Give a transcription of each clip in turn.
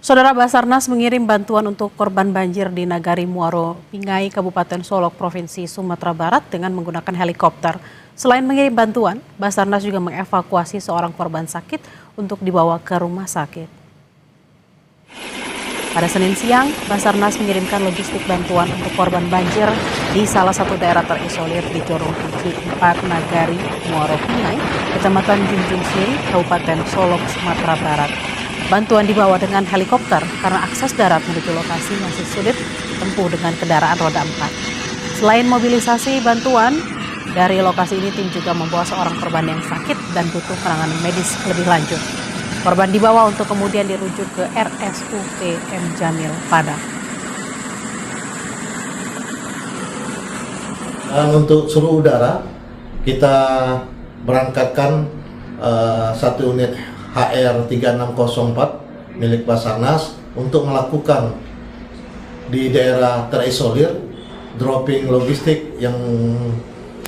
Saudara Basarnas mengirim bantuan untuk korban banjir di Nagari Muaro, Pingai, Kabupaten Solok, Provinsi Sumatera Barat dengan menggunakan helikopter. Selain mengirim bantuan, Basarnas juga mengevakuasi seorang korban sakit untuk dibawa ke rumah sakit. Pada Senin siang, Basarnas mengirimkan logistik bantuan untuk korban banjir di salah satu daerah terisolir di Jorong Kunci 4 Nagari Muaro Pingai, Kecamatan Junjung Siri, Kabupaten Solok, Sumatera Barat. Bantuan dibawa dengan helikopter karena akses darat menuju lokasi masih sulit ditempuh dengan kendaraan roda 4. Selain mobilisasi bantuan, dari lokasi ini tim juga membawa seorang korban yang sakit dan butuh penanganan medis lebih lanjut. Korban dibawa untuk kemudian dirujuk ke RSUP M. Jamil, Padang. Dan untuk suruh udara, kita berangkatkan satu unit HR3604 milik Basarnas untuk melakukan di daerah terisolir dropping logistik yang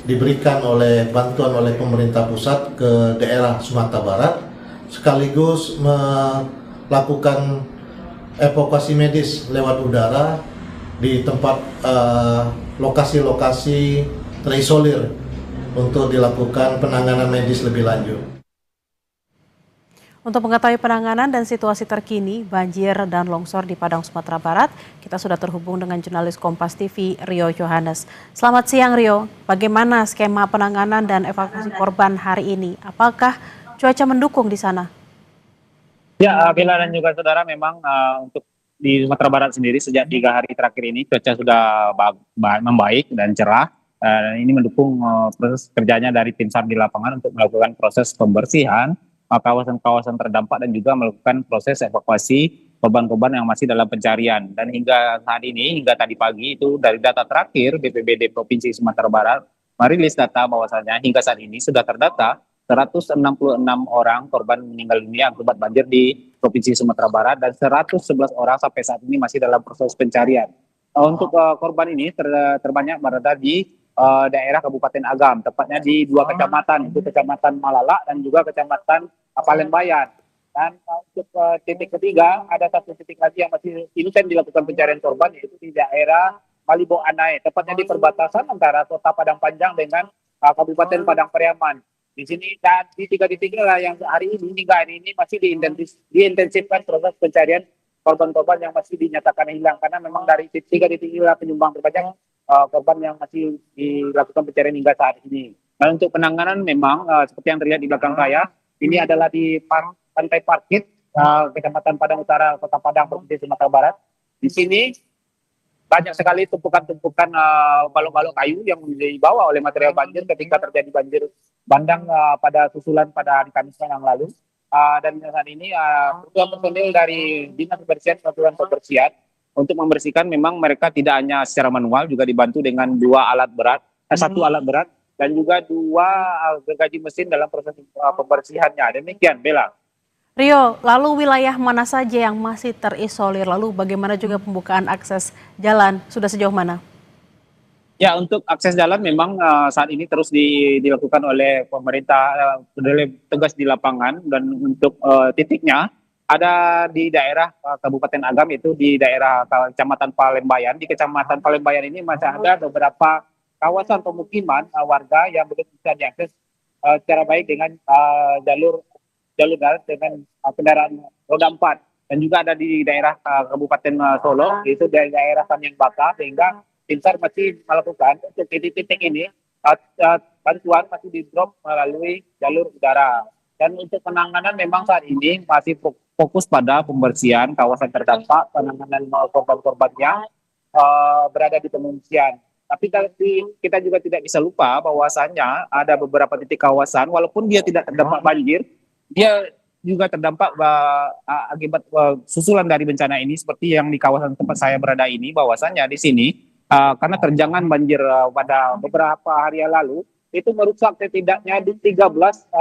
diberikan oleh bantuan oleh pemerintah pusat ke daerah Sumatera Barat, sekaligus melakukan evakuasi medis lewat udara di tempat lokasi-lokasi terisolir untuk dilakukan penanganan medis lebih lanjut. Untuk mengetahui penanganan dan situasi terkini banjir dan longsor di Padang, Sumatera Barat, kita sudah terhubung dengan jurnalis Kompas TV Rio Johannes. Selamat siang Rio, bagaimana skema penanganan dan evakuasi korban hari ini? Apakah cuaca mendukung di sana? Ya, Bella dan juga saudara, memang untuk di Sumatera Barat sendiri sejak 3 hari terakhir ini cuaca sudah membaik dan cerah. Ini mendukung proses kerjanya dari tim SAR di lapangan untuk melakukan proses pembersihan kawasan-kawasan terdampak dan juga melakukan proses evakuasi korban-korban yang masih dalam pencarian. Dan hingga saat ini, hingga tadi pagi itu dari data terakhir BPBD Provinsi Sumatera Barat merilis data bahwasanya hingga saat ini sudah terdata 166 orang korban meninggal dunia akibat banjir di Provinsi Sumatera Barat dan 111 orang sampai saat ini masih dalam proses pencarian. Untuk korban ini terbanyak berada di daerah Kabupaten Agam, tepatnya di 2 kecamatan, itu Kecamatan Malala dan juga Kecamatan Palembayan. Dan untuk titik ketiga, ada satu titik lagi yang masih intent dilakukan pencarian korban, yaitu di daerah Malibo Anai, tepatnya di perbatasan antara Kota Padang Panjang dengan Kabupaten Padang Pariaman. Di sini dan di 3 titik lah yang hari ini hingga hari ini masih diintensifkan proses pencarian korban-korban yang masih dinyatakan hilang, karena memang dari 3 titik inilah penyumbang terbanyak korban yang masih dilakukan pencarian hingga saat ini. Dan untuk penanganan memang seperti yang terlihat di belakang saya, ini adalah di Pantai Parkit, Kecamatan Padang Utara, Kota Padang, Provinsi Sumatera Barat. Di sini banyak sekali tumpukan-tumpukan balok-balok kayu yang dibawa oleh material banjir ketika terjadi banjir bandang pada susulan pada hari Kamis yang lalu. Dan saat ini personil dari Dinas Kebersihan Satuan Kebersihan untuk membersihkan, memang mereka tidak hanya secara manual, juga dibantu dengan 2 alat berat, 1 alat berat dan juga 2 gergaji mesin dalam proses pembersihannya. Demikian, Bella. Rio, lalu wilayah mana saja yang masih terisolir? Lalu bagaimana juga pembukaan akses jalan? Sudah sejauh mana? Ya, untuk akses jalan memang saat ini terus dilakukan oleh pemerintah, tegas di lapangan, dan untuk titiknya ada di daerah Kabupaten Agam, itu di daerah Kecamatan Palembayan. Di Kecamatan Palembayan ini masih ada beberapa kawasan pemukiman warga yang belum bisa diakses secara baik dengan jalur darat dengan kendaraan roda 4. Dan juga ada di daerah Kabupaten Solok, itu dari daerah Sanyang Baka, sehingga tim SAR masih melakukan untuk titik-titik ini bantuan masih di-drop melalui jalur udara. Dan untuk penanganan memang saat ini masih fokus pada pembersihan kawasan terdampak, penanganan korban-korban yang berada di pengungsian. Tapi kita juga tidak bisa lupa bahwasannya ada beberapa titik kawasan, walaupun dia tidak terdampak banjir, dia juga terdampak akibat susulan dari bencana ini, seperti yang di kawasan tempat saya berada ini, bahwasannya di sini karena terjangan banjir pada beberapa hari yang lalu, itu merusak setidaknya 13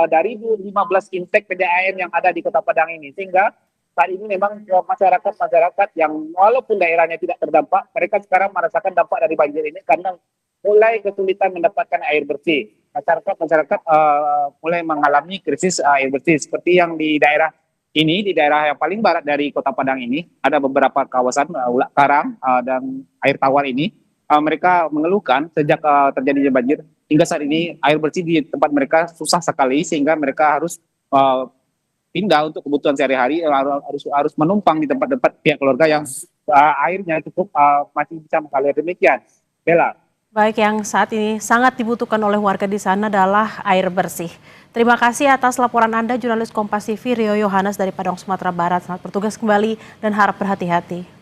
dari 15 intake PDAM yang ada di Kota Padang ini. Sehingga saat ini memang masyarakat yang walaupun daerahnya tidak terdampak, mereka sekarang merasakan dampak dari banjir ini karena mulai kesulitan mendapatkan air bersih. Masyarakat mulai mengalami krisis air bersih, seperti yang di daerah ini di daerah yang paling barat dari Kota Padang ini ada beberapa kawasan ulak karang dan air tawar ini mereka mengeluhkan sejak terjadinya banjir hingga saat ini air bersih di tempat mereka susah sekali sehingga mereka harus pindah untuk kebutuhan sehari-hari, harus menumpang di tempat-tempat pihak keluarga yang airnya cukup masih bisa mengalir. Demikian, Bella. Baik, yang saat ini sangat dibutuhkan oleh warga di sana adalah air bersih. Terima kasih atas laporan Anda, jurnalis Kompas TV Rio Yohanes dari Padang, Sumatera Barat. Selamat bertugas kembali dan harap berhati-hati.